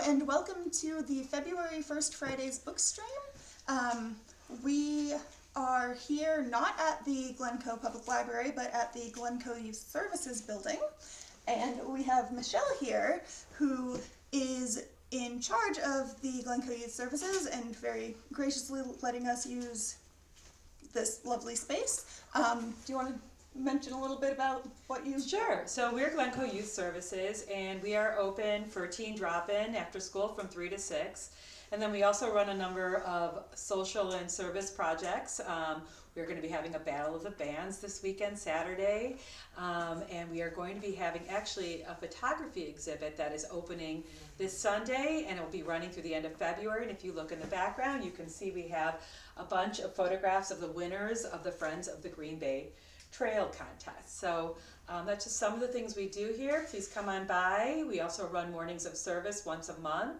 and welcome to the February 1st Fridays Bookstream. We are here not at the Glencoe Public Library, but at the Glencoe Youth Services building. And we have Michelle here, who is in charge of the Glencoe Youth Services and very graciously letting us use this lovely space. Do you want to mention a little bit about what you... Sure. So we're Glencoe Youth Services, and we are open for teen drop-in after school from 3 to 6. And then we also run a number of social and service projects. We're going to be having a Battle of the Bands this weekend, Saturday. And we are going to be having actually a photography exhibit that is opening this Sunday, and it will be running through the end of February. And if you look in the background, you can see we have a bunch of photographs of the winners of the Friends of the Green Bay Trail Contest. So that's just some of the things we do here. Please come on by. We also run mornings of service once a month,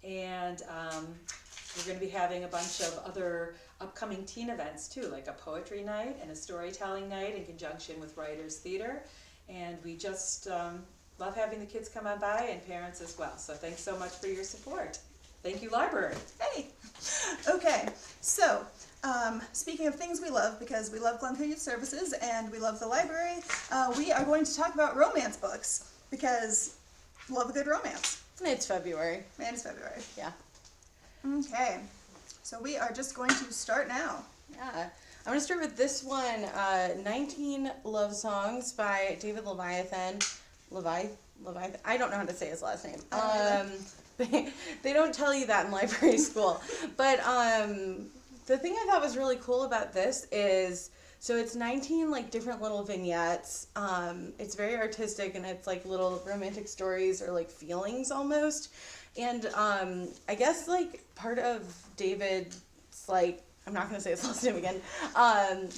and we're going to be having a bunch of other upcoming teen events too, like a poetry night and a storytelling night in conjunction with Writers Theater. And we just love having the kids come on by, and parents as well. So thanks so much for your support. Thank you, library. Hey! Okay, so speaking of things we love, because we love Glencoe Youth Services and we love the library, we are going to talk about romance books, because love a good romance. It's February. And it's February. Yeah. Okay, so we are just going to start now. Yeah. I'm going to start with this one, 19 Love Songs by David Leviathan. Leviathan. I don't know how to say his last name. They don't tell you that in library school. But the thing I thought was really cool about this is, so it's 19 like different little vignettes. It's very artistic, and it's like little romantic stories or like feelings almost. And I guess like part of David's, like, I'm not going to say his last name again.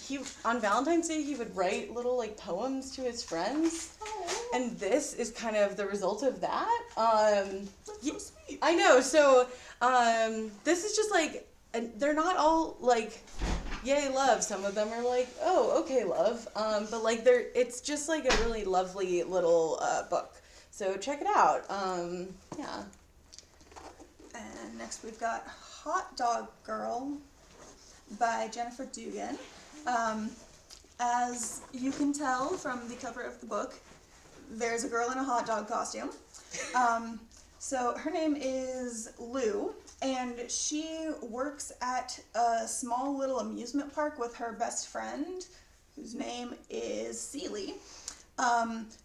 He, on Valentine's Day, he would write little like poems to his friends. Oh. And this is kind of the result of that. That's so sweet. I know. So this is just like, they're not all like, yay, love. Some of them are like, oh, okay, love. But like it's just like a really lovely little book. So check it out. Yeah. And next we've got Hot Dog Girl by Jennifer Dugan. As you can tell from the cover of the book, there's a girl in a hot dog costume. So her name is Lou, and she works at a small little amusement park with her best friend, whose name is Celie.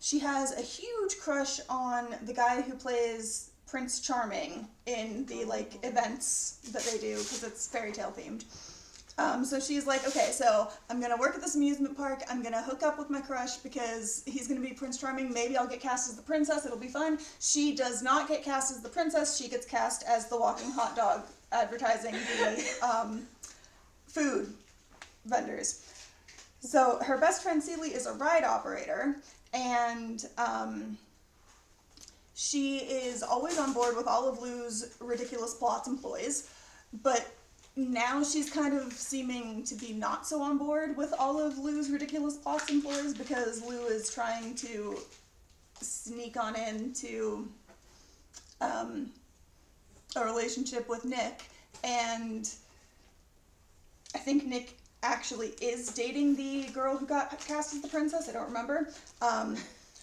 She has a huge crush on the guy who plays Prince Charming in the like events that they do, because it's fairy tale themed. So she's like, okay, so I'm going to work at this amusement park. I'm going to hook up with my crush because he's going to be Prince Charming. Maybe I'll get cast as the princess. It'll be fun. She does not get cast as the princess. She gets cast as the walking hot dog advertising the food vendors. So her best friend Celie is a ride operator, and she is always on board with all of Lou's ridiculous plots and ploys, but now she's kind of seeming to be not so on board with all of Lou's ridiculous plots and ploys, because Lou is trying to sneak on into a relationship with Nick, and I think Nick actually is dating the girl who got cast as the princess. I don't remember.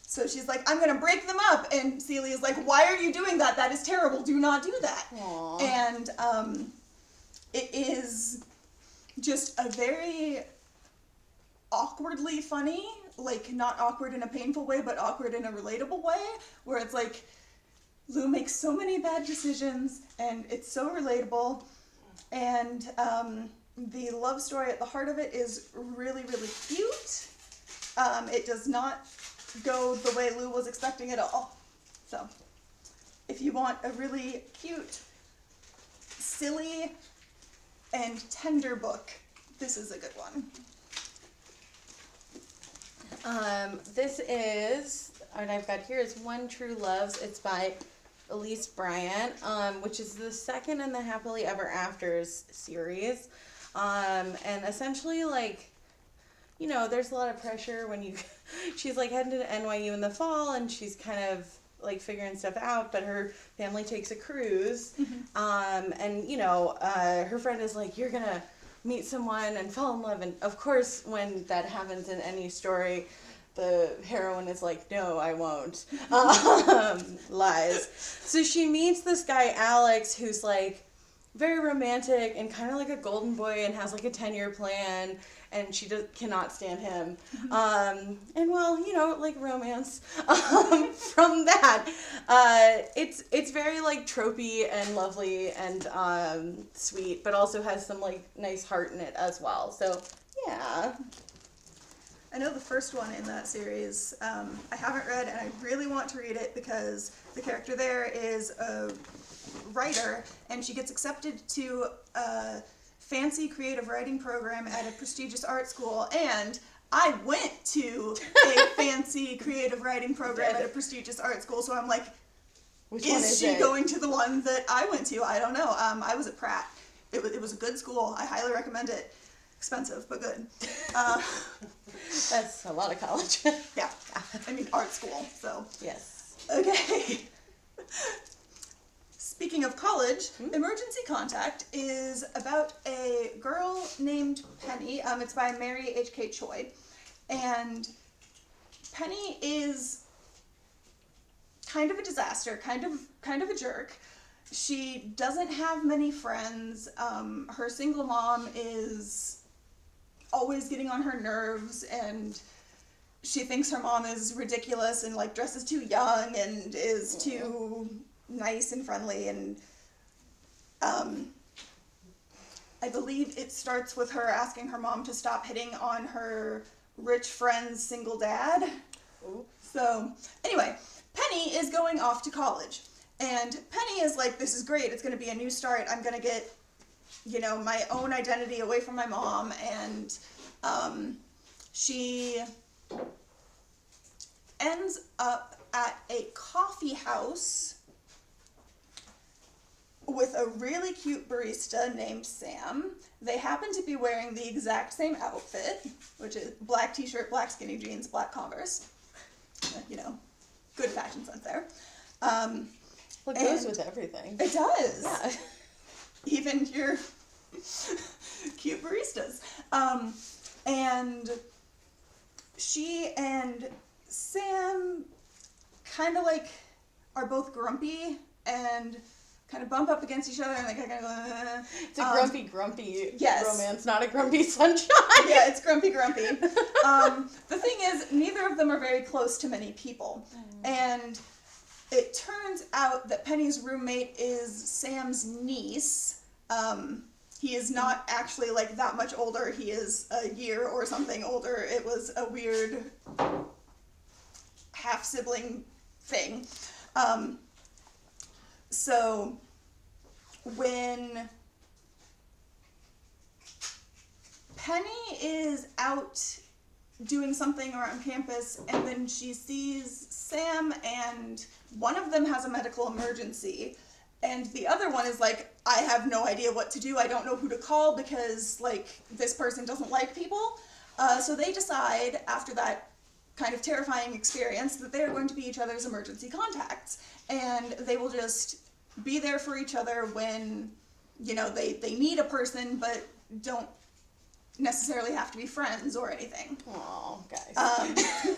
So she's like, I'm going to break them up. And Celie is like, why are you doing that? That is terrible. Do not do that. Aww. And it is just a very awkwardly funny, like not awkward in a painful way, but awkward in a relatable way, where it's like Lou makes so many bad decisions and it's so relatable. And the love story at the heart of it is really, really cute. It does not go the way Lou was expecting at all. So if you want a really cute, silly, and tender book, this is a good one. This is, what I've got here is One True Loves. It's by Elise Bryant, which is the second in the Happily Ever Afters series. And essentially, like, you know, there's a lot of pressure when you, she's like heading to NYU in the fall, and she's kind of like figuring stuff out, but her family takes a cruise. And, her friend is like, you're gonna meet someone and fall in love. And of course, when that happens in any story, the heroine is like, no, I won't. Lies. So she meets this guy, Alex, who's like very romantic and kind of like a golden boy and has like a 10-year plan, and she cannot stand him. And well, like romance. From that, it's very like tropey and lovely and sweet, but also has some like nice heart in it as well. So yeah. I know the first one in that series, I haven't read, and I really want to read it because the character there is a writer, and she gets accepted to a fancy creative writing program at a prestigious art school, and I went to a fancy creative writing program at a prestigious art school, so I'm like, which one is she going to the one that I went to? I don't know. I was at Pratt. It was a good school. I highly recommend it. Expensive, but good. That's a lot of college. Yeah. I mean, art school, so. Yes. Okay. Speaking of college, Emergency Contact is about a girl named Penny. It's by Mary H.K. Choi. And Penny is kind of a disaster, kind of a jerk. She doesn't have many friends. Her single mom is always getting on her nerves, and she thinks her mom is ridiculous and like dresses too young and is too nice and friendly, and I believe it starts with her asking her mom to stop hitting on her rich friend's single dad. Ooh. So anyway, Penny is going off to college, and Penny is like, this is great, it's going to be a new start, I'm going to get my own identity away from my mom, and she ends up at a coffee house with a really cute barista named Sam. They happen to be wearing the exact same outfit, which is black t-shirt, black skinny jeans, black Converse. Good fashion sense there. Well, it goes with everything. It does. Yeah. Even your cute baristas. And she and Sam kind of like are both grumpy and kind of bump up against each other, and they kind of it's a grumpy yes. romance, not a grumpy sunshine. Yeah, it's grumpy. The thing is, neither of them are very close to many people, and it turns out that Penny's roommate is Sam's niece. He is not actually like that much older. He is a year or something older. It was a weird half-sibling thing. So when Penny is out doing something around campus, and then she sees Sam, and one of them has a medical emergency, and the other one is like, I have no idea what to do. I don't know who to call because, like, this person doesn't like people. So they decide, after that kind of terrifying experience, that they are going to be each other's emergency contacts. And they will just be there for each other when, they need a person, but don't necessarily have to be friends or anything. Aw, guys.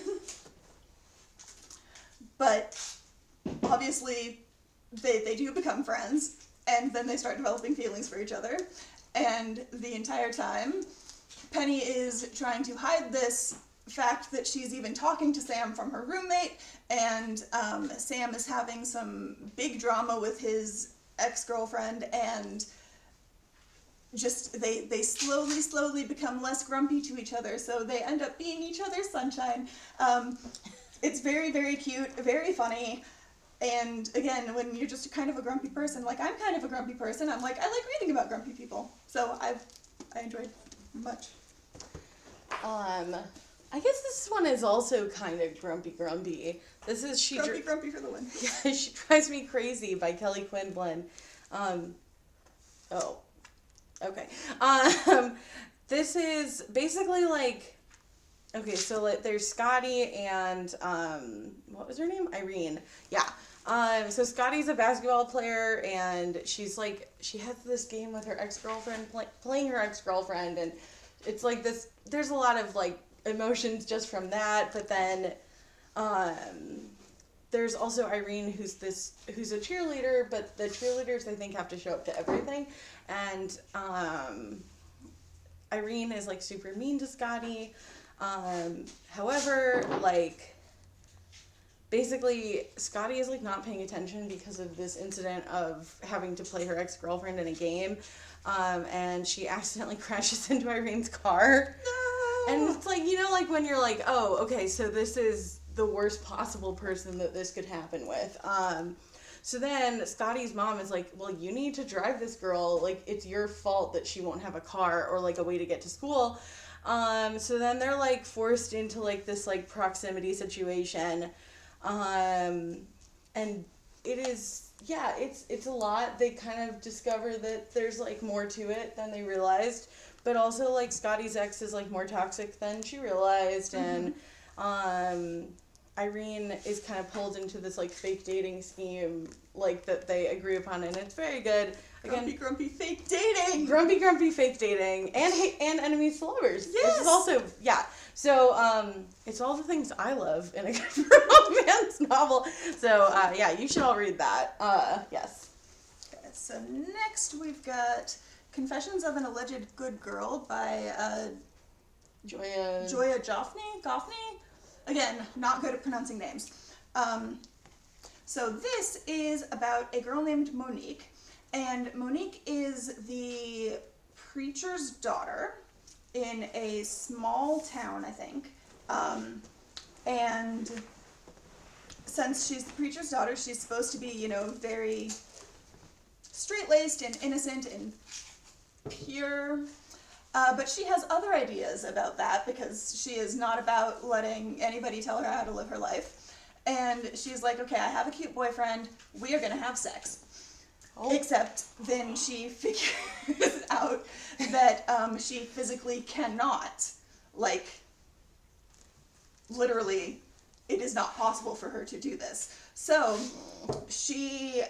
But obviously, they do become friends, and then they start developing feelings for each other. And the entire time, Penny is trying to hide this fact that she's even talking to Sam from her roommate, and Sam is having some big drama with his ex-girlfriend, and just they slowly become less grumpy to each other, so they end up being each other's sunshine. It's very, very cute, very funny. And again, when you're just kind of a grumpy person, like I'm kind of a grumpy person, I'm like, I like reading about grumpy people. So I enjoyed much. I guess this one is also kind of grumpy. This is Grumpy for the win. Yeah, She Drives Me Crazy by Kelly Quinlan. Okay. This is basically like okay, so like there's Scotty and what was her name? Irene. Yeah. So Scotty's a basketball player, and she's like, she has this game with her ex-girlfriend, playing her ex-girlfriend, and it's like this, there's a lot of like emotions just from that, but then there's also Irene, who's a cheerleader, but the cheerleaders, I think, have to show up to everything, and Irene is like super mean to Scotty. However, like, basically, Scotty is, like, not paying attention because of this incident of having to play her ex-girlfriend in a game, and she accidentally crashes into Irene's car. No! And it's like, you know, like, when you're like, oh, okay, so this is the worst possible person that this could happen with. So then Scotty's mom is like, well, you need to drive this girl. Like, it's your fault that she won't have a car or, like, a way to get to school. So then they're, like, forced into, like, this, like, proximity situation. And it is, yeah, it's a lot. They kind of discover that there's, like, more to it than they realized. But also, like, Scotty's ex is, like, more toxic than she realized. Mm-hmm. And, Irene is kind of pulled into this, like, fake dating scheme, like, that they agree upon, and it's very good. Again, Grumpy fake dating! grumpy fake dating, and enemies to lovers. Yes! Which is also, yeah. So, it's all the things I love in a good romance novel. So, yeah, you should all read that. Yes. Okay, so next we've got Confessions of an Alleged Good Girl by Joya Goffney? Again, not good at pronouncing names. So this is about a girl named Monique, and Monique is the preacher's daughter in a small town, I think. And since she's the preacher's daughter, she's supposed to be, you know, very straight-laced and innocent and pure. But she has other ideas about that because she is not about letting anybody tell her how to live her life. And she's like, okay, I have a cute boyfriend. We are going to have sex. Oh. Except then she figures out that she physically cannot. Like, literally, it is not possible for her to do this. So she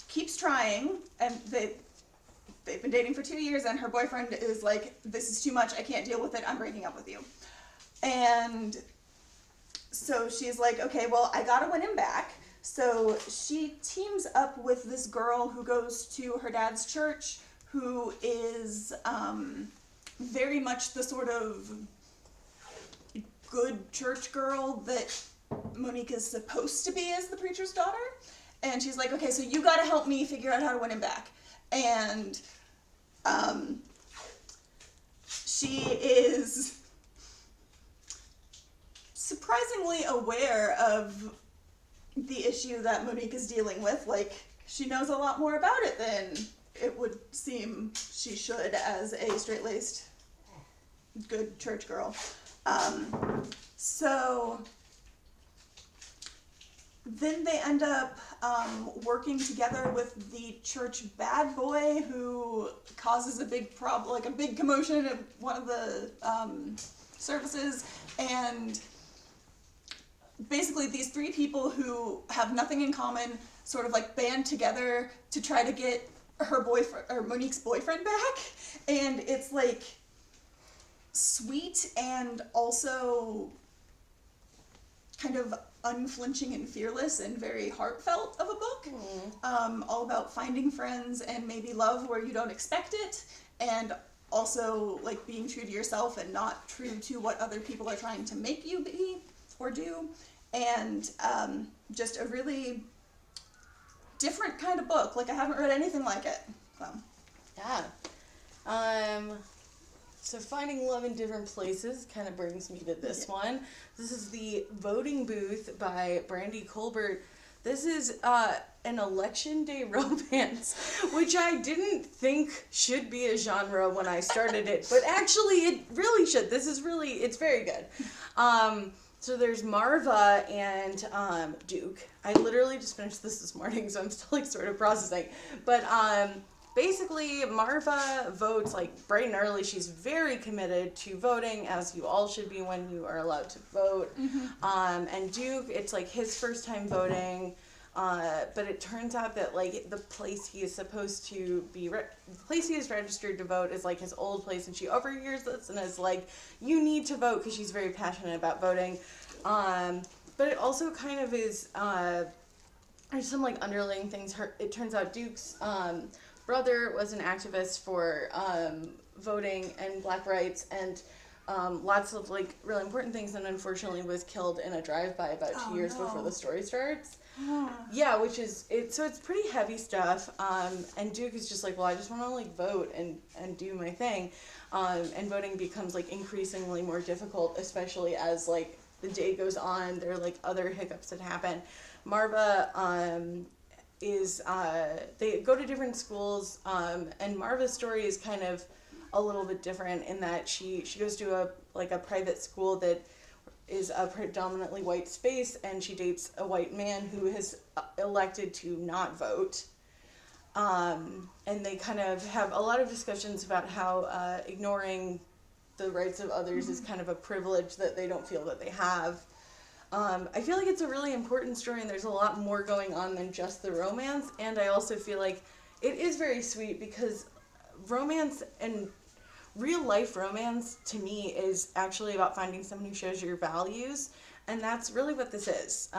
keeps trying, and they've been dating for 2 years, and her boyfriend is like, this is too much, I can't deal with it, I'm breaking up with you. And so she's like, okay, well, I gotta win him back. So she teams up with this girl who goes to her dad's church, who is very much the sort of good church girl that Monique is supposed to be as the preacher's daughter. And she's like, okay, so you gotta help me figure out how to win him back. And she is surprisingly aware of the issue that Monique is dealing with. Like, she knows a lot more about it than it would seem she should as a straight-laced, good church girl. So then they end up working together with the church bad boy who causes a big problem, like a big commotion at one of the services, and basically these three people who have nothing in common sort of like band together to try to get her boyfriend, or Monique's boyfriend, back. And it's like sweet and also kind of unflinching and fearless and very heartfelt of a book. All about finding friends and maybe love where you don't expect it, and also like being true to yourself and not true to what other people are trying to make you be or do. And just a really different kind of book. Like, I haven't read anything like it. So yeah. So finding love in different places kind of brings me to this one. This is The Voting Booth by Brandy Colbert. This is an election day romance, which I didn't think should be a genre when I started it, but actually it really should. It's very good. So there's Marva and Duke. I literally just finished this morning, so I'm still like sort of processing. But basically, Marva votes like bright and early. She's very committed to voting, as you all should be when you are allowed to vote. And Duke, it's like his first time voting. But it turns out that like the place he is supposed to be, the place he is registered to vote is like his old place, and she overhears this and is like, "You need to vote," because she's very passionate about voting. But it also kind of is. There's some like underlying things. It turns out Duke's brother was an activist for voting and black rights and lots of like really important things, and unfortunately was killed in a drive-by about 2 years before the story starts. Yeah, which is so it's pretty heavy stuff. And Duke is just like, well, I just want to like vote and do my thing. And voting becomes like increasingly more difficult, especially as like the day goes on. There are like other hiccups that happen. Marva they go to different schools, and Marva's story is kind of a little bit different in that she goes to a private school that is a predominantly white space, and she dates a white man who has elected to not vote. And they kind of have a lot of discussions about how ignoring the rights of others is kind of a privilege that they don't feel that they have. I feel like it's a really important story, and there's a lot more going on than just the romance, and I also feel like it is very sweet because romance and real life romance to me is actually about finding someone who shows your values, and that's really what this is.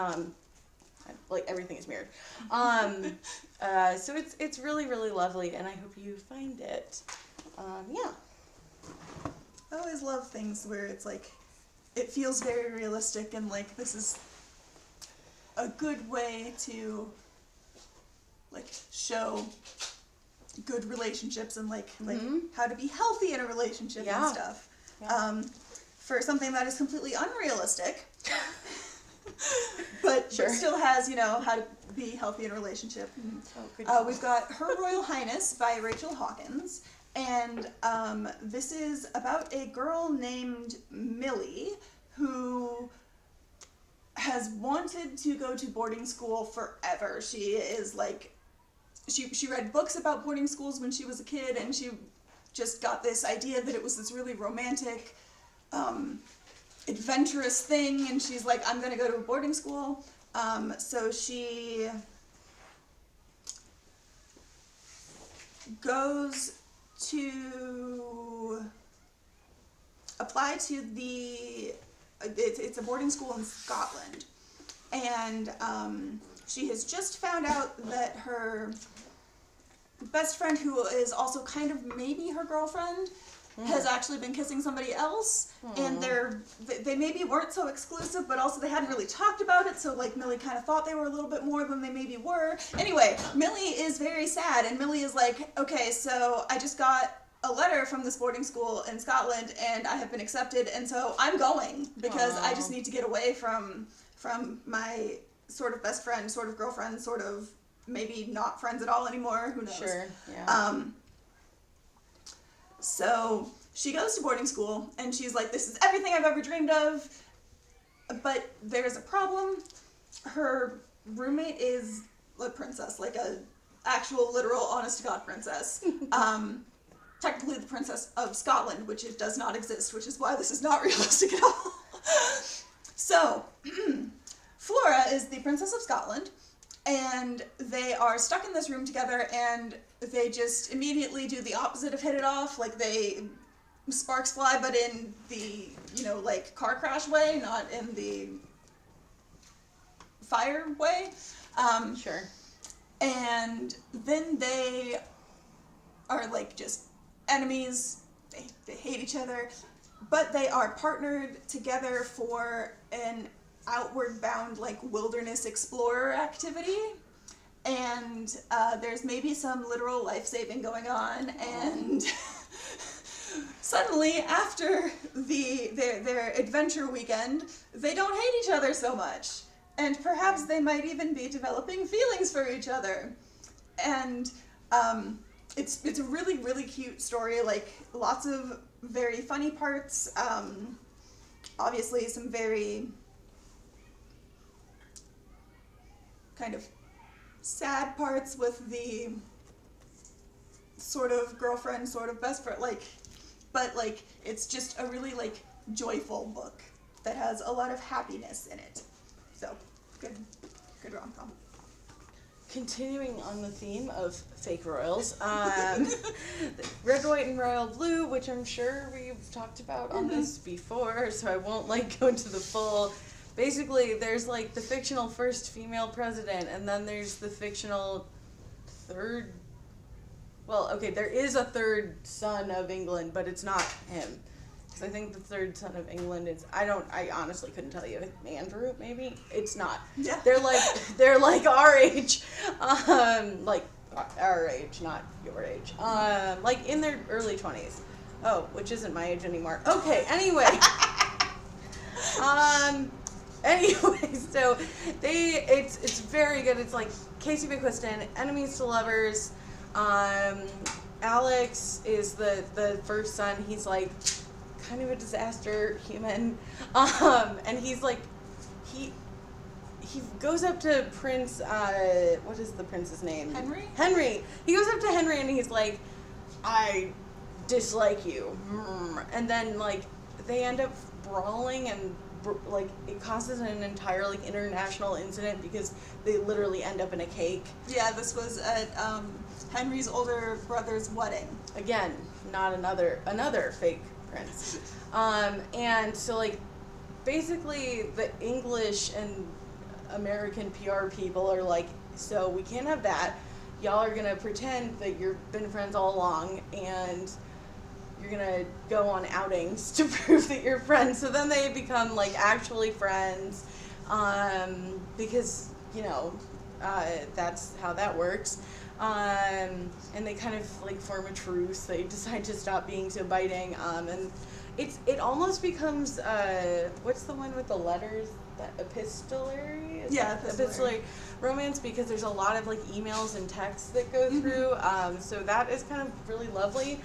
Like everything is mirrored. So it's really, really lovely, and I hope you find it. Yeah. I always love things where it's like, it feels very realistic, and like this is a good way to like show good relationships and like how to be healthy in a relationship and stuff. Yeah. For something that is completely unrealistic, but still has, how to be healthy in a relationship. We've got Her Royal Highness by Rachel Hawkins. And this is about a girl named Millie who has wanted to go to boarding school forever. She is like, she read books about boarding schools when she was a kid, and she just got this idea that it was this really romantic, adventurous thing, and she's like, I'm going to go to a boarding school. So she goes to apply to it's a boarding school in Scotland, and she has just found out that her best friend, who is also kind of maybe her girlfriend, has actually been kissing somebody else, and they maybe weren't so exclusive, but also they hadn't really talked about it, so like Millie kind of thought they were a little bit more than they maybe were. Anyway, Millie is very sad, and Millie is like, okay, so I just got a letter from this boarding school in Scotland, and I have been accepted, and so I'm going, because I just need to get away from my sort of best friend, sort of girlfriend, sort of maybe not friends at all anymore, who knows. Sure, yeah. So she goes to boarding school, and she's like, this is everything I've ever dreamed of, but there's a problem. Her roommate is a princess, like a actual, literal, honest-to-God princess. Technically the Princess of Scotland, which it does not exist, which is why this is not realistic at all. So, Flora is the Princess of Scotland, and they are stuck in this room together, and they just immediately do the opposite of hit it off. Like, sparks fly, but in the, like, car crash way, not in the fire way. Sure. And then they are, like, just enemies. They hate each other, but they are partnered together for an outward bound, like, wilderness explorer activity, and there's maybe some literal life-saving going on, and suddenly after their adventure weekend, they don't hate each other so much, and perhaps they might even be developing feelings for each other. And it's a really, really cute story, like lots of very funny parts, obviously some very kind of sad parts with the sort of girlfriend, sort of best friend, like, but like it's just a really like joyful book that has a lot of happiness in it. So good rom-com. Continuing on the theme of fake royals, Red, White, and Royal Blue, which I'm sure we've talked about on this before, so I won't like go into the full. Basically, there's like the fictional first female president, and then there's the fictional third. Well, okay, there is a third son of England, but it's not him. Because I think the third son of England is, I honestly couldn't tell you. Andrew, maybe? It's not. Yeah. They're like our age. Like our age, not your age. Like in their early 20s. Oh, which isn't my age anymore. Okay, anyway. Anyway, so it's very good. It's like Casey McQuiston, enemies to lovers. Alex is the first son. He's like kind of a disaster human. And he's like he goes up to Prince what is the prince's name? Henry. He goes up to Henry and he's like, I dislike you. And then like they end up brawling and like it causes an entire like international incident because they literally end up in a cake. Yeah, this was at Henry's older brother's wedding. Again, not another fake prince. And so like basically the English and American PR people are like, so we can't have that. Y'all are gonna pretend that you've been friends all along and you're gonna go on outings to prove that you're friends. So then they become like actually friends, because you know that's how that works. And they kind of like form a truce. They decide to stop being so biting. And it almost becomes what's the one with the letters? That epistolary? Epistolary romance, because there's a lot of like emails and texts that go through. So that is kind of really lovely.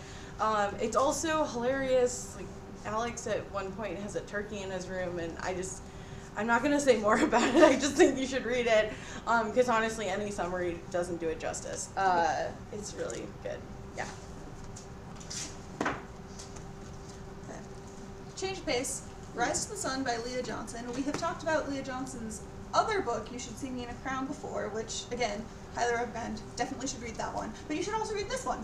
It's also hilarious. Like Alex at one point has a turkey in his room, and I'm not gonna say more about it. I just think you should read it, because honestly, any summary doesn't do it justice. It's really good. Yeah. Change pace. Rise to the Sun by Leah Johnson. We have talked about Leah Johnson's other book, You Should See Me in a Crown, before, which, again, highly recommend. Definitely should read that one. But you should also read this one.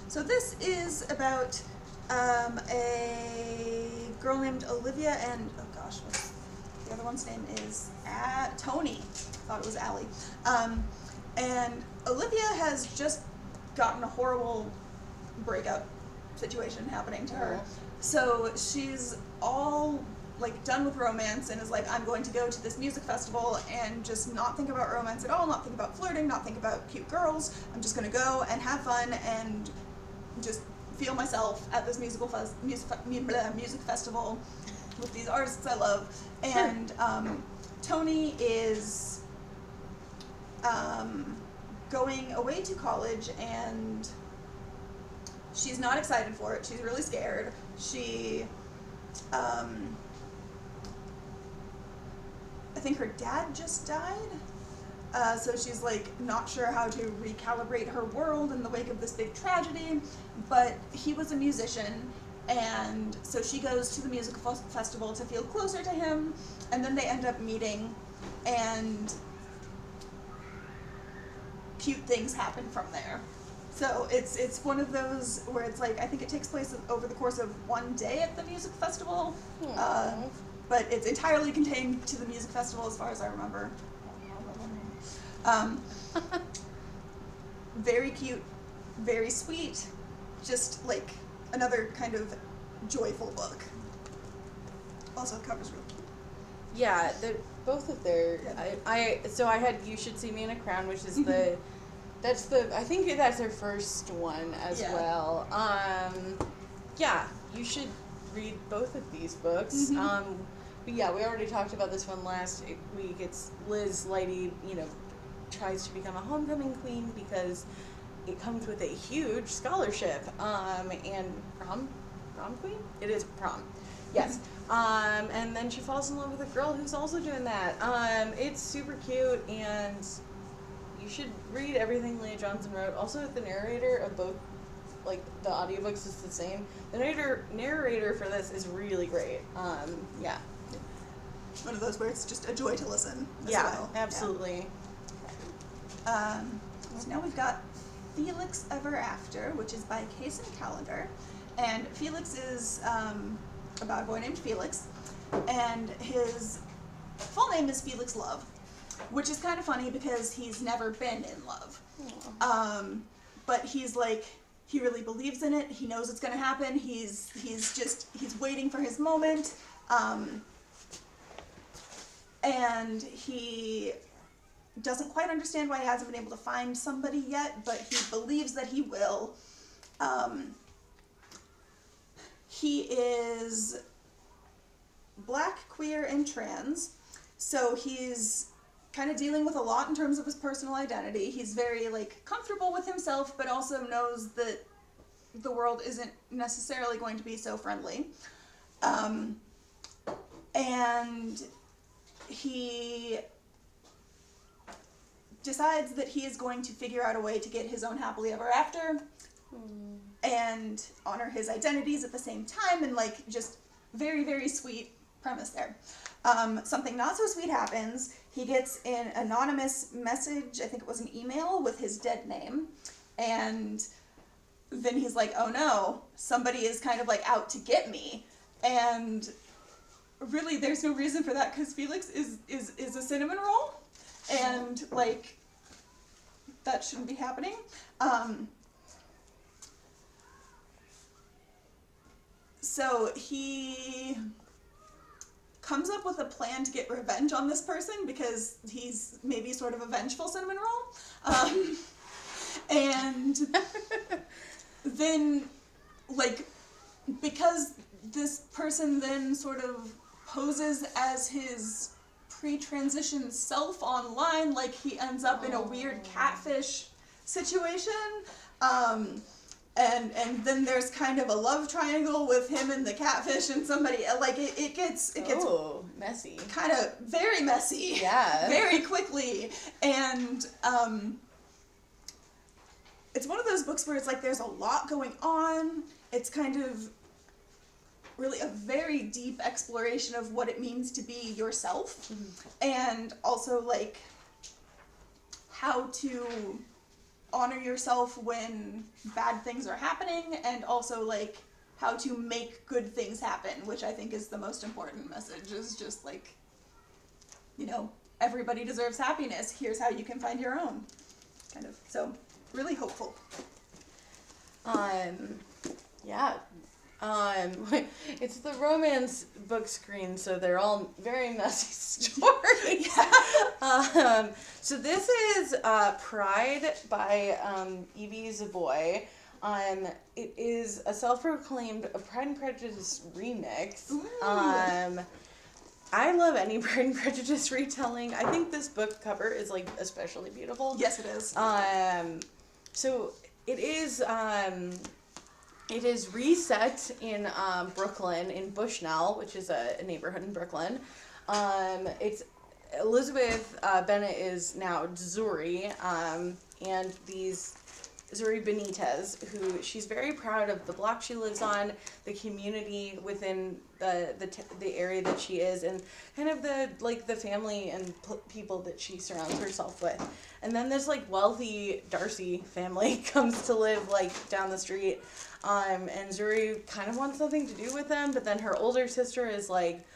So this is about a girl named Olivia and, oh gosh, what's the other one's name is Tony. I thought it was Allie. And Olivia has just gotten a horrible breakup situation happening to her. So she's all like done with romance and is like, I'm going to go to this music festival and just not think about romance at all, not think about flirting, not think about cute girls. I'm just going to go and have fun and just feel myself at this music festival with these artists I love. And Tony is going away to college, and she's not excited for it. She's really scared. She I think her dad just died, so she's like not sure how to recalibrate her world in the wake of this big tragedy, but he was a musician, and so she goes to the music festival to feel closer to him, and then they end up meeting, and cute things happen from there. So it's one of those where it's like, I think it takes place over the course of one day at the music festival, but it's entirely contained to the music festival as far as I remember. Very cute, very sweet, just like another kind of joyful book. Also, the cover's real cute. Yeah, both of their. Yeah. So I had You Should See Me in a Crown, which is the. I think that's their first one as well. Yeah, you should read both of these books. But yeah, we already talked about this one last week. It's Liz Leidy, tries to become a homecoming queen because it comes with a huge scholarship. And prom queen? It is prom. Yes. And then she falls in love with a girl who's also doing that. It's super cute, and you should read everything Leah Johnson wrote. Also, the narrator of both, like, the audiobooks is the same. The narrator for this is really great. Yeah. One of those where it's just a joy to listen as Yeah, well. absolutely. Yeah. So now we've got Felix Ever After, which is by Kaysen Callender. And Felix is about a boy named Felix. And his full name is Felix Love, which is kind of funny because he's never been in love. But he's like, he really believes in it. He knows it's going to happen. He's waiting for his moment. And he doesn't quite understand why he hasn't been able to find somebody yet, but he believes that he will. He is Black, queer, and trans, so he's kind of dealing with a lot in terms of his personal identity. He's very, like, comfortable with himself, but also knows that the world isn't necessarily going to be so friendly. And he decides that he is going to figure out a way to get his own happily ever after and honor his identities at the same time, and, like, just very, very sweet premise there. Something not so sweet happens. He gets an anonymous message, I think it was an email, with his dead name, and then he's like, oh no, somebody is kind of, like, out to get me. And really, there's no reason for that, because Felix is a cinnamon roll, and, like, that shouldn't be happening. So he comes up with a plan to get revenge on this person, because he's maybe sort of a vengeful cinnamon roll. And then, like, because this person then sort of poses as his pre-transition self online, like, he ends up in a weird catfish situation. And then there's kind of a love triangle with him and the catfish and somebody, like, it gets messy. Kind of very messy. Yeah. Very quickly. And it's one of those books where it's like there's a lot going on. It's kind of really a very deep exploration of what it means to be yourself. And also, like, how to honor yourself when bad things are happening, and also, like, how to make good things happen, which I think is the most important message, is just, like, you know, everybody deserves happiness. Here's how you can find your own. Kind of. So, really hopeful. Yeah. It's the romance book screen, so they're all very messy stories. So this is Pride by Evie Zaboy. It is a self-proclaimed Pride and Prejudice remix. I love any Pride and Prejudice retelling. I think this book cover is, like, especially beautiful. Yes, it is. So it is reset in Brooklyn, in Bushnell, which is a neighborhood in Brooklyn. It's Elizabeth Bennet is now Zuri, and these Zuri Benitez, who she's very proud of the block she lives on, the community within the area that she is, and kind of the family and people that she surrounds herself with. And then this, like, wealthy Darcy family comes to live, like, down the street, and Zuri kind of wants something to do with them, but then her older sister is like,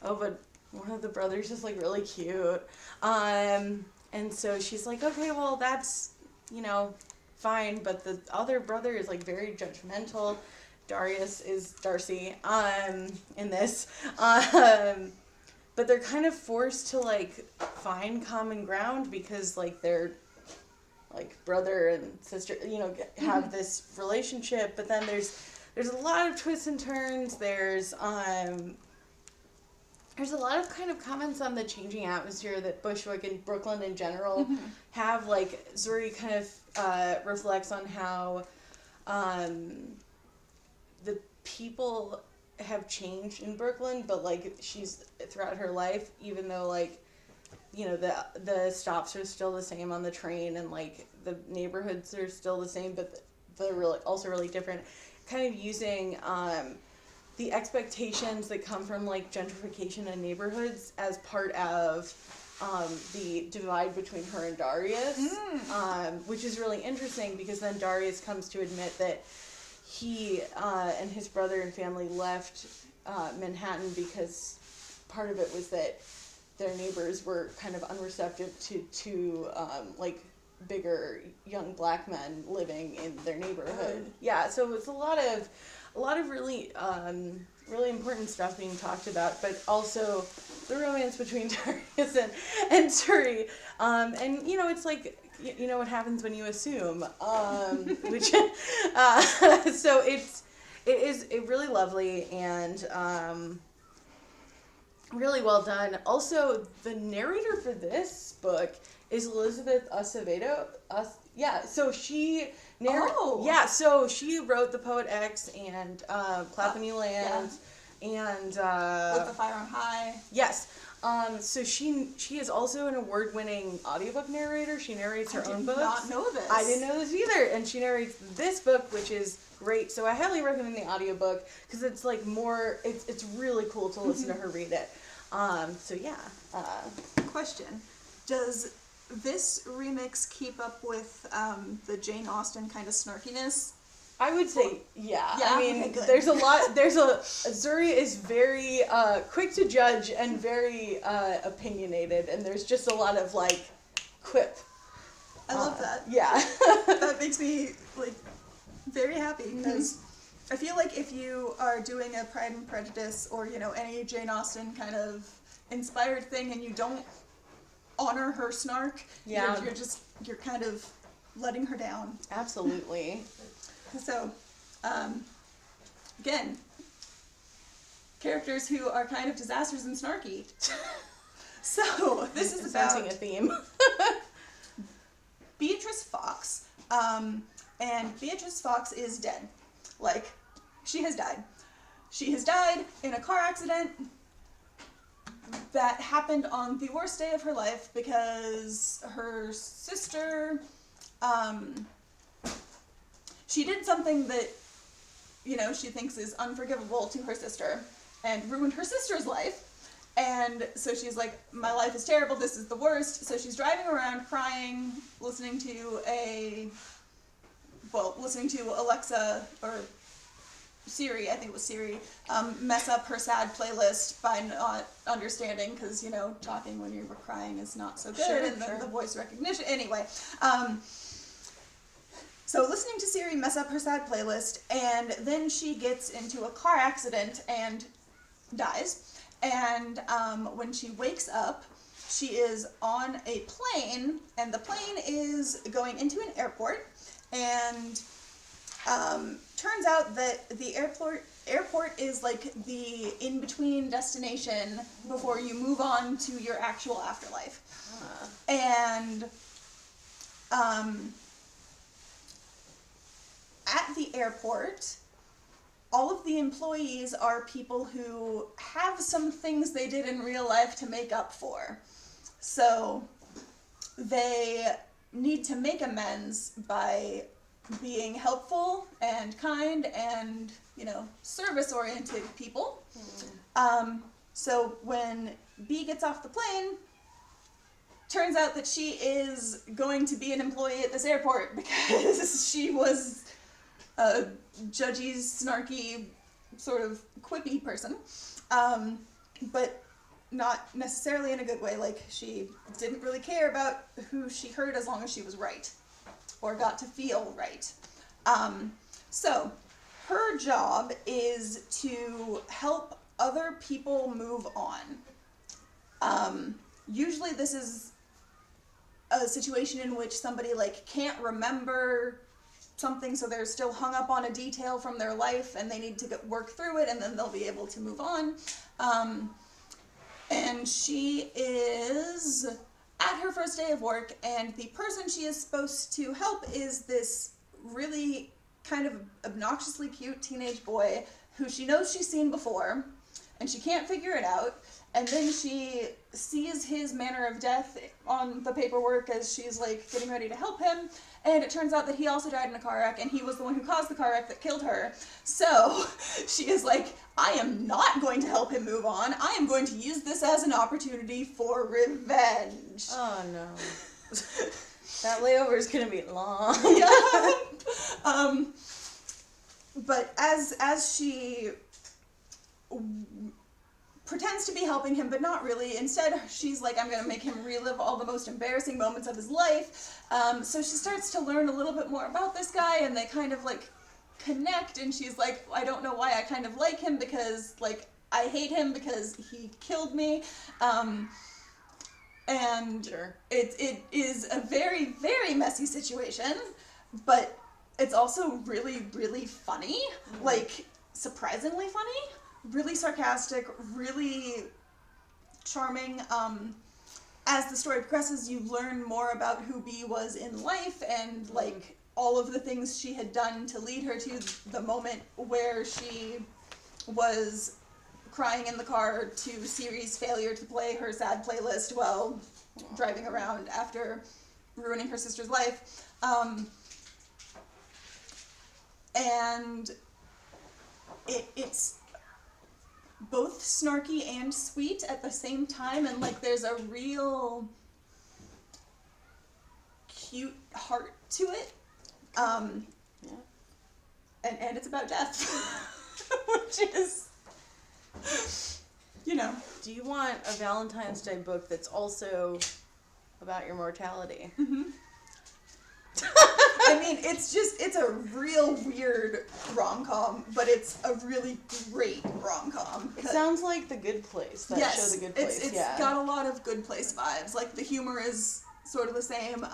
oh, but one of the brothers is, like, really cute, and so she's like, okay, well, that's, you know, fine, but the other brother is, like, very judgmental. Darius is Darcy, in this, but they're kind of forced to, like, find common ground, because, like, they're, like, brother and sister, you know, have this relationship, but then there's a lot of twists and turns. There's a lot of kind of comments on the changing atmosphere that Bushwick and Brooklyn in general have. Like, Zuri kind of reflects on how the people have changed in Brooklyn, but, like, she's throughout her life, even though, like, you know, the stops are still the same on the train, and like the neighborhoods are still the same, but they're really also really different. Kind of using the expectations that come from like gentrification in neighborhoods as part of the divide between her and Darius, which is really interesting because then Darius comes to admit that he and his brother and family left Manhattan because part of it was that their neighbors were kind of unreceptive to like bigger young black men living in their neighborhood. Yeah, so it's a lot of really really important stuff being talked about, but also the romance between Darius and Suri. And you know, it's like, you know what happens when you assume, which so it is really lovely and really well done. Also, the narrator for this book is Elizabeth Acevedo. So she so she wrote The Poet X and Clap New Land and With the Fire on High. Yes. So she is also an award-winning audiobook narrator. She narrates her own books. I did not know this. I didn't know this either. And she narrates this book, which is great. So I highly recommend the audiobook because it's like more, it's really cool to listen to her read it. So yeah. Question. Does this remix keep up with the Jane Austen kind of snarkiness? I would say, yeah. I mean, okay, good. Zuri is very quick to judge and very opinionated, and there's just a lot of, like, quip. I love that. Yeah. That makes me, like, very happy, because I feel like if you are doing a Pride and Prejudice or, you know, any Jane Austen kind of inspired thing and you don't honor her snark, you're kind of letting her down. Absolutely. So, again, characters who are kind of disasters and snarky. So, this is about sensing a theme. Beatrice Fox, and Beatrice Fox is dead. Like, she has died. She has died in a car accident that happened on the worst day of her life because her sister, she did something that, you know, she thinks is unforgivable to her sister and ruined her sister's life. And so she's like, my life is terrible, this is the worst. So she's driving around crying, listening to Alexa, or Siri, I think it was Siri, mess up her sad playlist by not understanding, because, you know, talking when you're crying is not so good, the voice recognition, anyway. So listening to Siri mess up her sad playlist, and then she gets into a car accident and dies. And when she wakes up, she is on a plane, and the plane is going into an airport, and turns out that the airport is like the in-between destination before you move on to your actual afterlife. And at the airport, all of the employees are people who have some things they did in real life to make up for. So they need to make amends by being helpful and kind and, you know, service-oriented people. So when B gets off the plane, turns out that she is going to be an employee at this airport because she was a judgy, snarky, sort of quippy person, but not necessarily in a good way. Like, she didn't really care about who she hurt as long as she was right, or got to feel right. So her job is to help other people move on. Usually this is a situation in which somebody, like, can't remember something, so they're still hung up on a detail from their life and they need to work through it, and then they'll be able to move on. And she is at her first day of work, and the person she is supposed to help is this really kind of obnoxiously cute teenage boy who she knows she's seen before, and she can't figure it out, And then she sees his manner of death on the paperwork as she's like getting ready to help him. And it turns out that he also died in a car wreck, and he was the one who caused the car wreck that killed her. So she is like, I am not going to help him move on. I am going to use this as an opportunity for revenge. Oh no. That layover is gonna be long. Yeah. But as she pretends to be helping him, but not really. Instead, she's like, I'm going to make him relive all the most embarrassing moments of his life. So she starts to learn a little bit more about this guy, and they kind of like connect, and she's like, I don't know why I kind of like him, because like I hate him because he killed me. And Sure. it is a very, very messy situation, but it's also really, really funny. Mm-hmm. Like, surprisingly funny. Really sarcastic, really charming. As the story progresses, you learn more about who Bee was in life and like all of the things she had done to lead her to the moment where she was crying in the car to Siri's failure to play her sad playlist while driving around after ruining her sister's life. And it's both snarky and sweet at the same time, and like there's a real cute heart to it. Yeah. And it's about death. Which is, you know. Do you want a Valentine's Day book that's also about your mortality? Mm-hmm. I mean, it's a real weird rom-com, but it's a really great rom-com. It sounds like The Good Place, that show The Good Place. It's got a lot of Good Place vibes. Like, the humor is sort of the same.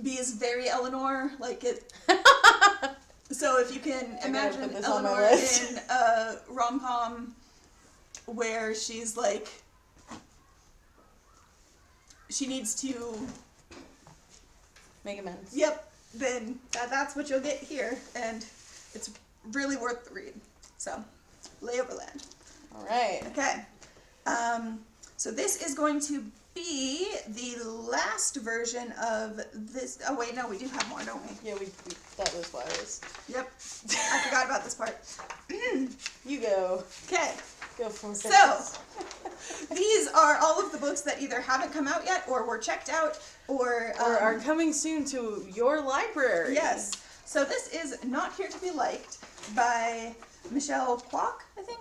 B is very Eleanor, like it... So if you can imagine Eleanor in a rom-com where she's like... She needs to... Make amends. Yep, then that's what you'll get here, and it's really worth the read. So, Layoverland. All right. Okay. So this is going to be the last version of this. Oh wait, no, we do have more, don't we? Yeah, we that was why I was. Yep. I forgot about this part. You go. Okay. Go for it. So, these are all of the books that either haven't come out yet, or were checked out, or are coming soon to your library. Yes. So this is Not Here to Be Liked by Michelle Kwok, I think.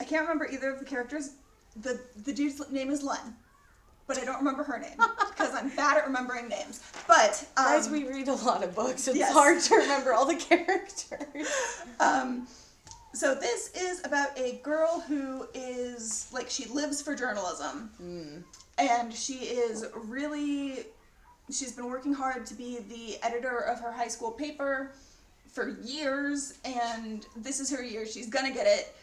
I can't remember either of the characters. The dude's name is Len, but I don't remember her name because I'm bad at remembering names. But guys, we read a lot of books. It's yes. hard to remember all the characters. So this is about a girl who is, like, she lives for journalism. And she's been working hard to be the editor of her high school paper for years, and this is her year. She's gonna get it.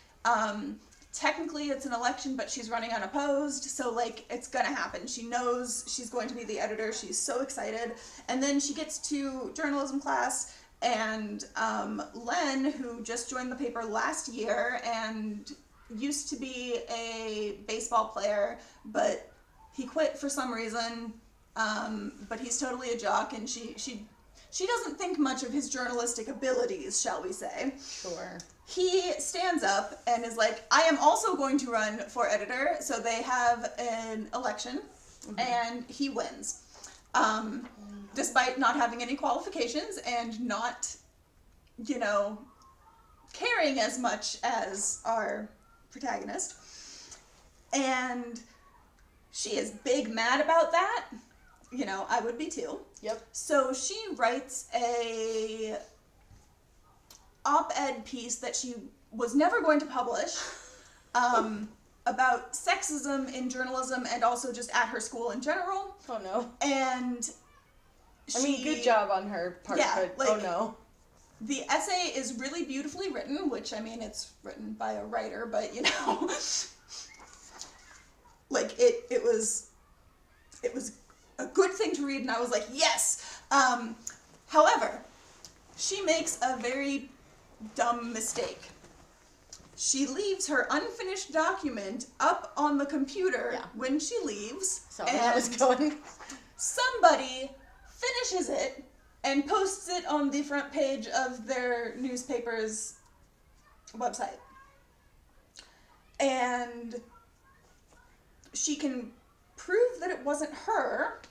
Technically it's an election, but she's running unopposed, so like it's gonna happen. She knows she's going to be the editor. She's so excited. And then she gets to journalism class, and Len, who just joined the paper last year and used to be a baseball player, but he quit for some reason, but he's totally a jock, and she doesn't think much of his journalistic abilities, shall we say. Sure. He stands up and is like, I am also going to run for editor. So they have an election, and he wins. Despite not having any qualifications and not, caring as much as our protagonist. And she is big mad about that. I would be too. Yep. So she writes a op-ed piece that she was never going to publish about sexism in journalism and also just at her school in general. Oh no. And good job on her part, but oh no. The essay is really beautifully written, which, it's written by a writer, but, like, it was a good thing to read, and I was like, yes! However, she makes a very dumb mistake. She leaves her unfinished document up on the computer when she leaves. So that was going. Somebody finishes it and posts it on the front page of their newspaper's website. And she can prove that it wasn't her,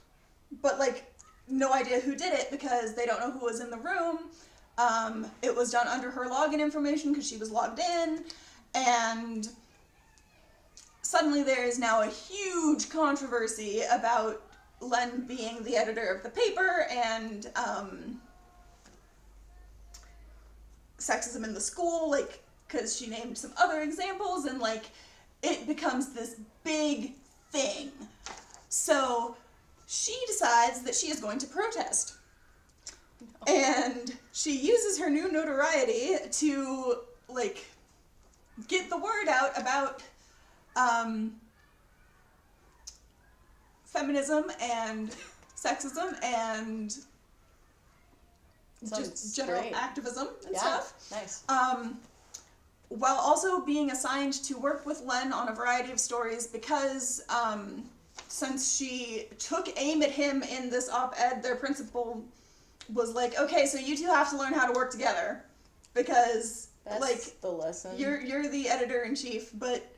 but like no idea who did it because they don't know who was in the room. It was done under her login information because she was logged in, and suddenly there is now a huge controversy about Len being the editor of the paper and sexism in the school, like, because she named some other examples, and like it becomes this big thing. So she decides that she is going to protest. And she uses her new notoriety to, like, get the word out about feminism and sexism and just general activism and stuff. Nice. While also being assigned to work with Len on a variety of stories because since she took aim at him in this op-ed, their principal was like, okay, so you two have to learn how to work together because that's like the lesson. You're the editor-in-chief, but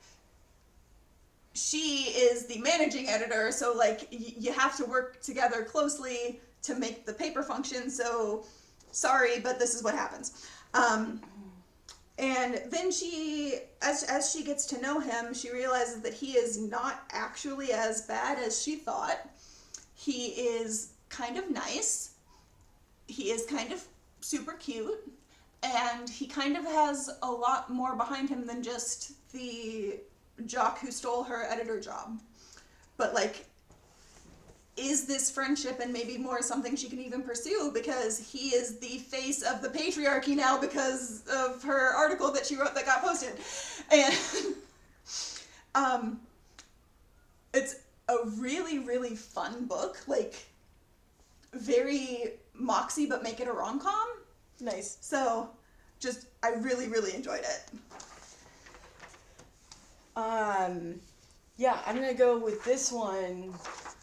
she is the managing editor, so like you have to work together closely to make the paper function, so sorry, but this is what happens. And then she, as she gets to know him, she realizes that he is not actually as bad as she thought. He is kind of nice. He is kind of super cute. And he kind of has a lot more behind him than just the jock who stole her editor job. But like, is this friendship and maybe more something she can even pursue because he is the face of the patriarchy now because of her article that she wrote that got posted. And it's a really, really fun book, like very moxie but make it a rom-com. Nice. So just, I really, really enjoyed it. Yeah, I'm gonna go with this one.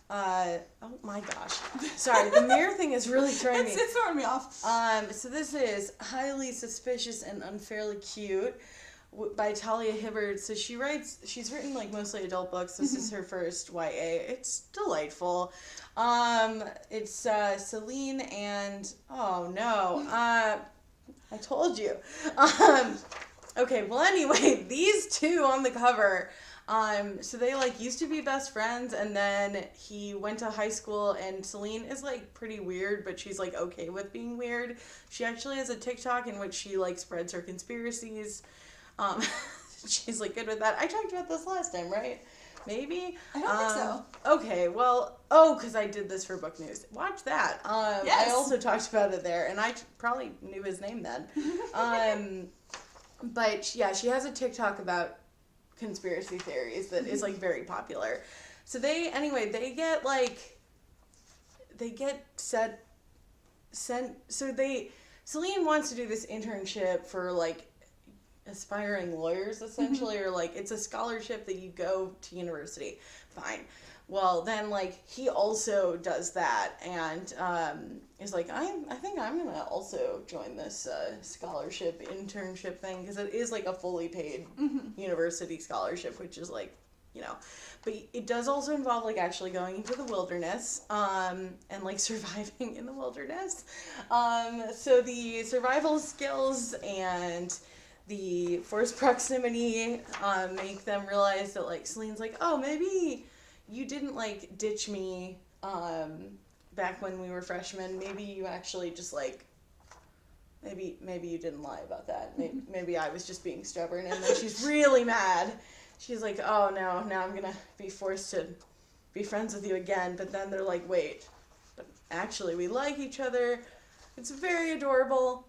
Oh my gosh. Sorry, the mirror thing is really throwing me. It's throwing me off. So this is Highly Suspicious and Unfairly Cute by Talia Hibbard. So she's written like mostly adult books. This is her first YA. It's delightful. It's Celine and, oh no, I told you. Okay, well anyway, these two on the cover, so they like used to be best friends, and then he went to high school, and Celine is like pretty weird, but she's like okay with being weird. She actually has a TikTok in which she like spreads her conspiracies. She's like good with that. I talked about this last time, right? Maybe? I don't think so. Okay, well, because I did this for Book News. Watch that. Yes. I also talked about it there, and I probably knew his name then. But yeah, she has a TikTok about conspiracy theories that is like very popular. So they get Celine wants to do this internship for like aspiring lawyers essentially, or like it's a scholarship that you go to university. Fine. Well, then like he also does that and is like, I think I'm gonna also join this scholarship internship thing because it is like a fully paid university scholarship, which is like, you know, but it does also involve like actually going into the wilderness and like surviving in the wilderness. So the survival skills and the forced proximity make them realize that like Celine's like, oh, maybe you didn't like ditch me back when we were freshmen. Maybe you actually just like maybe you didn't lie about that. Maybe I was just being stubborn. And then she's really mad. She's like, oh no, now I'm gonna be forced to be friends with you again. But then they're like, wait, but actually we like each other. It's very adorable.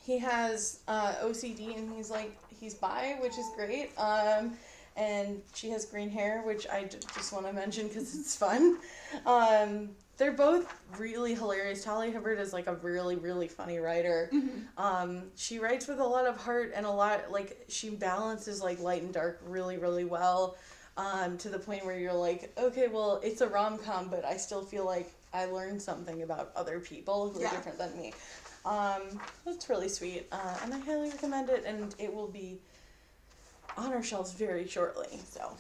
He has OCD and he's bi, which is great. and she has green hair, which I just want to mention because it's fun. They're both really hilarious. Talia Hibbert is like a really, really funny writer. She writes with a lot of heart and a lot, like, she balances like light and dark really, really well, to the point where you're like, okay, well, it's a rom-com, but I still feel like I learned something about other people who are different than me. It's really sweet, and I highly recommend it, and it will be on our shelves very shortly, so.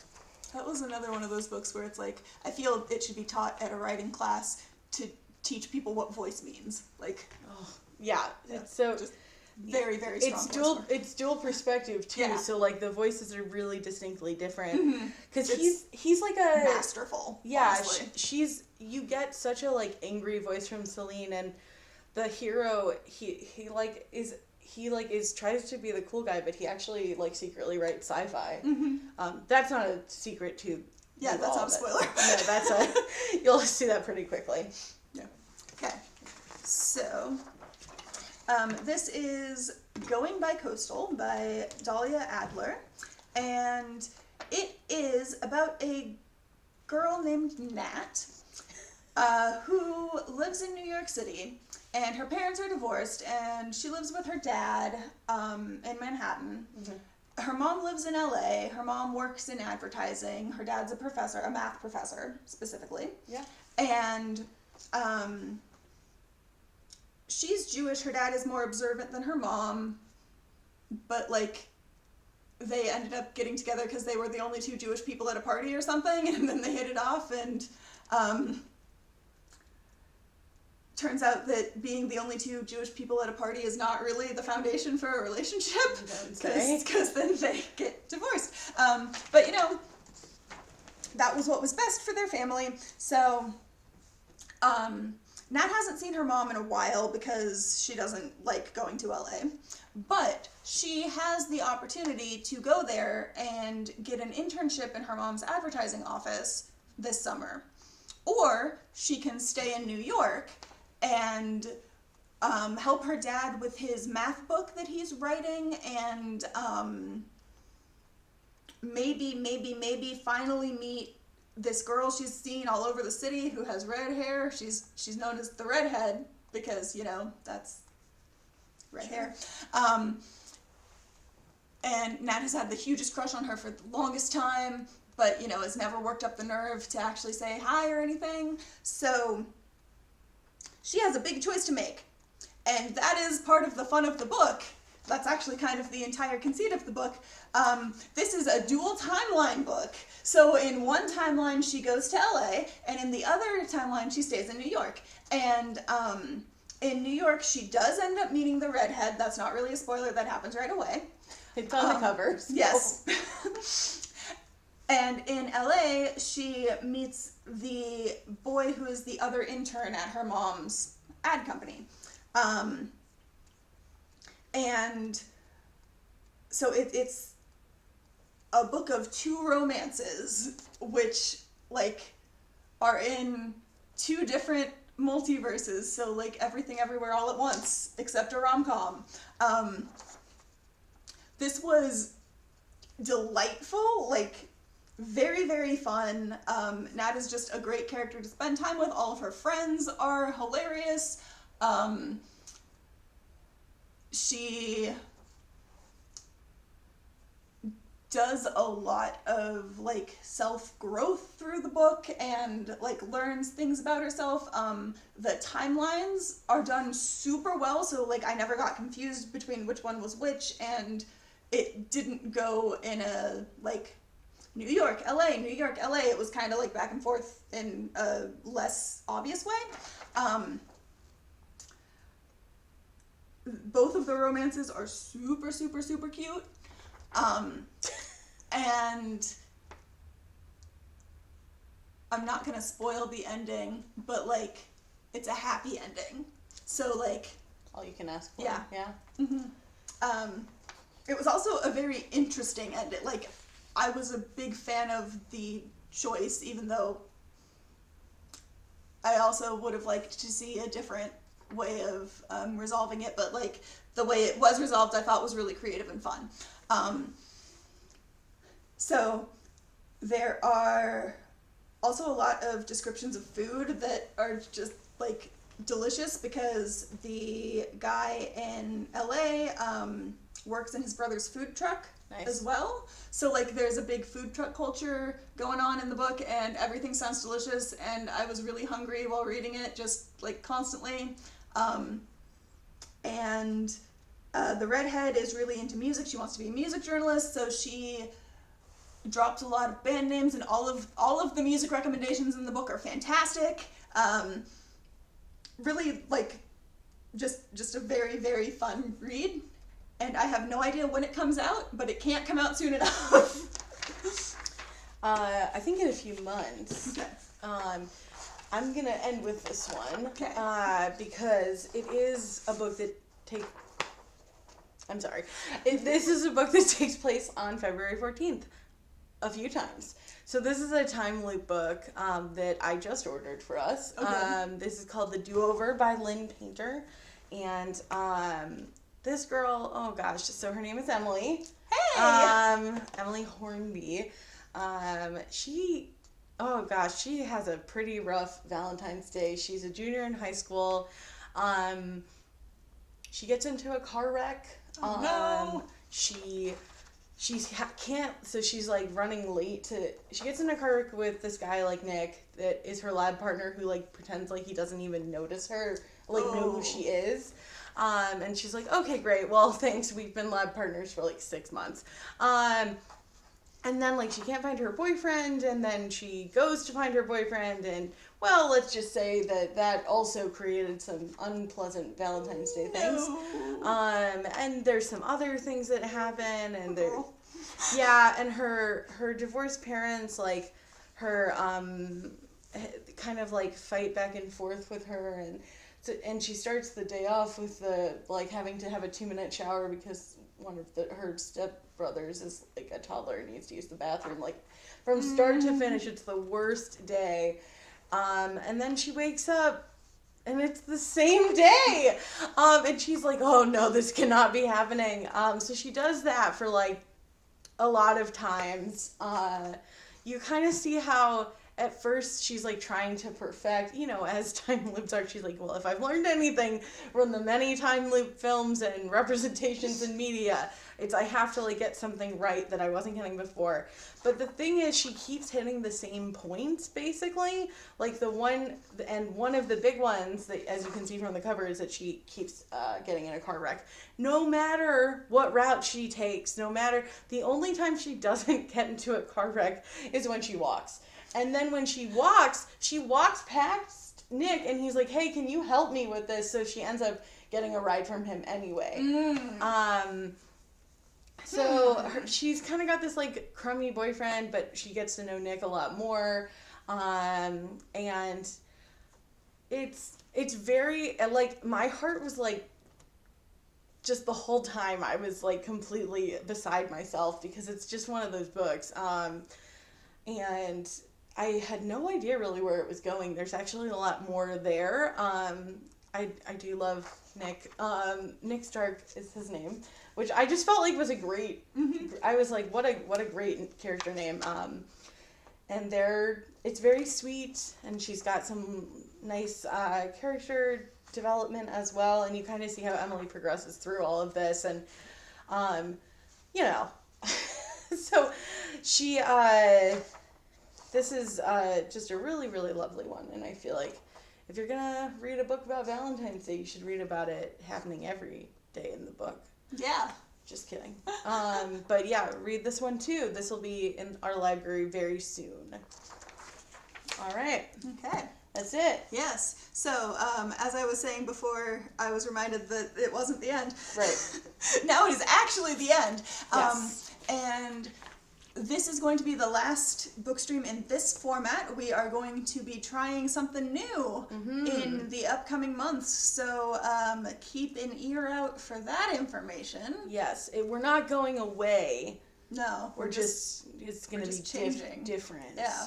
That was another one of those books where it's like, I feel it should be taught at a writing class to teach people what voice means. Like, Yeah, it's so just very, very strong. It's dual perspective too. Yeah. So like the voices are really distinctly different. Because he's like a masterful. Yeah, honestly. you get such a like angry voice from Celine, and the hero he tries to be the cool guy, but he actually like secretly writes sci-fi. That's not a secret to. Yeah, that's not a spoiler. No, you'll see that pretty quickly. Yeah. Okay. So, this is Going by Coastal by Dahlia Adler, and it is about a girl named Nat, who lives in New York City, and her parents are divorced, and she lives with her dad, in Manhattan. Her mom lives in LA. Her mom works in advertising. Her dad's a professor, a math professor, specifically. Yeah. And, she's Jewish. Her dad is more observant than her mom, but, like, they ended up getting together because they were the only two Jewish people at a party or something, and then they hit it off, and, turns out that being the only two Jewish people at a party is not really the foundation for a relationship, because then they get divorced. But, you know, that was what was best for their family. So, Nat hasn't seen her mom in a while because she doesn't like going to LA. But she has the opportunity to go there and get an internship in her mom's advertising office this summer. Or she can stay in New York and help her dad with his math book that he's writing, and maybe finally meet this girl she's seen all over the city who has red hair. She's known as the redhead because, you know, that's red hair. And Nat has had the hugest crush on her for the longest time, but, you know, has never worked up the nerve to actually say hi or anything. So she has a big choice to make, and that is part of the fun of the book. That's actually kind of the entire conceit of the book. This is a dual timeline book. So in one timeline she goes to LA, and in the other timeline she stays in New York. And in New York she does end up meeting the redhead. That's not really a spoiler, that happens right away. It's on the cover. So. Yes. And in LA, she meets the boy who is the other intern at her mom's ad company. And so it's a book of two romances, which, like, are in two different multiverses. So, like, Everything Everywhere All at Once, except a rom-com. This was delightful, like, very, very fun. Nat is just a great character to spend time with. All of her friends are hilarious. She does a lot of, like, self-growth through the book and, like, learns things about herself. The timelines are done super well, so, like, I never got confused between which one was which, and it didn't go in a, like, New York, LA, New York, LA. It was kind of, like, back and forth in a less obvious way. Both of the romances are super, super, super cute. And I'm not gonna spoil the ending, but, like, it's a happy ending. So, like, all you can ask for. Yeah. Yeah. Mm-hmm. It was also a very interesting ending. Like, I was a big fan of the choice, even though I also would have liked to see a different way of resolving it, but, like, the way it was resolved I thought was really creative and fun. So there are also a lot of descriptions of food that are just like delicious because the guy in LA works in his brother's food truck as well. So like there's a big food truck culture going on in the book, and everything sounds delicious, and I was really hungry while reading it, just like constantly. And the redhead is really into music. She wants to be a music journalist, so she drops a lot of band names, and all of the music recommendations in the book are fantastic. Really like just a very, very fun read. And I have no idea when it comes out, but it can't come out soon enough. I think in a few months. Okay. I'm gonna end with this one. Okay. Because it is a book that this is a book that takes place on February 14th a few times. So this is a time loop book that I just ordered for us. Okay. This is called The Do-Over by Lynn Painter. And this girl, oh gosh, so her name is Emily. Hey! Emily Hornby. She has a pretty rough Valentine's Day. She's a junior in high school. She gets into a car wreck. No. She's like running late she gets in a car wreck with this guy like Nick that is her lab partner who like pretends like he doesn't even notice her, know who she is. And she's like, okay, great. Well, thanks. We've been lab partners for like 6 months. And then like she can't find her boyfriend, and then she goes to find her boyfriend, and well, let's just say that also created some unpleasant Valentine's Day things. No. And there's some other things that happen, and and her divorced parents like her kind of like fight back and forth with her, and she starts the day off with the like having to have a 2-minute shower because one of her stepbrothers is like a toddler and needs to use the bathroom. Like from start to finish, it's the worst day. And then she wakes up and it's the same day. And she's like, oh no, this cannot be happening. So she does that for like a lot of times. You kind of see how at first she's like trying to perfect, as time loops are, she's like, well, if I've learned anything from the many time loop films and representations in media, it's I have to like get something right that I wasn't getting before. But the thing is, she keeps hitting the same points basically. Like one of the big ones that, as you can see from the cover, is that she keeps getting in a car wreck. No matter what route she takes, the only time she doesn't get into a car wreck is when she walks. And then when she walks past Nick, and he's like, hey, can you help me with this? So she ends up getting a ride from him anyway. She's kind of got this, like, crummy boyfriend, but she gets to know Nick a lot more. And it's very, like, my heart was, like, just the whole time I was, like, completely beside myself because it's just one of those books. And I had no idea really where it was going. There's actually a lot more there. I do love Nick. Nick Stark is his name, which I just felt like was a great. I was like, what a great character name. And it's very sweet, and she's got some nice character development as well. And you kind of see how Emily progresses through all of this, and so she. This is just a really, really lovely one, and I feel like if you're gonna read a book about Valentine's Day, you should read about it happening every day in the book. Yeah. Just kidding. But yeah, read this one too. This will be in our library very soon. All right. Okay. That's it. Yes. So, as I was saying before, I was reminded that it wasn't the end. Right. Now it is actually the end. Yes. And this is going to be the last Bookstream in this format. We are going to be trying something new in the upcoming months. So keep an ear out for that information. Yes. We're not going away. No. It's going to be changing. Different. Yeah.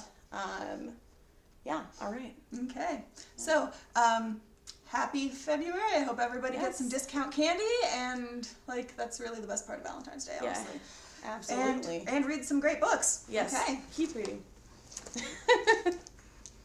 Yeah. All right. Okay. So, happy February. I hope everybody gets some discount candy, and like that's really the best part of Valentine's Day, honestly. Absolutely. And read some great books. Yes. Okay. Keep reading.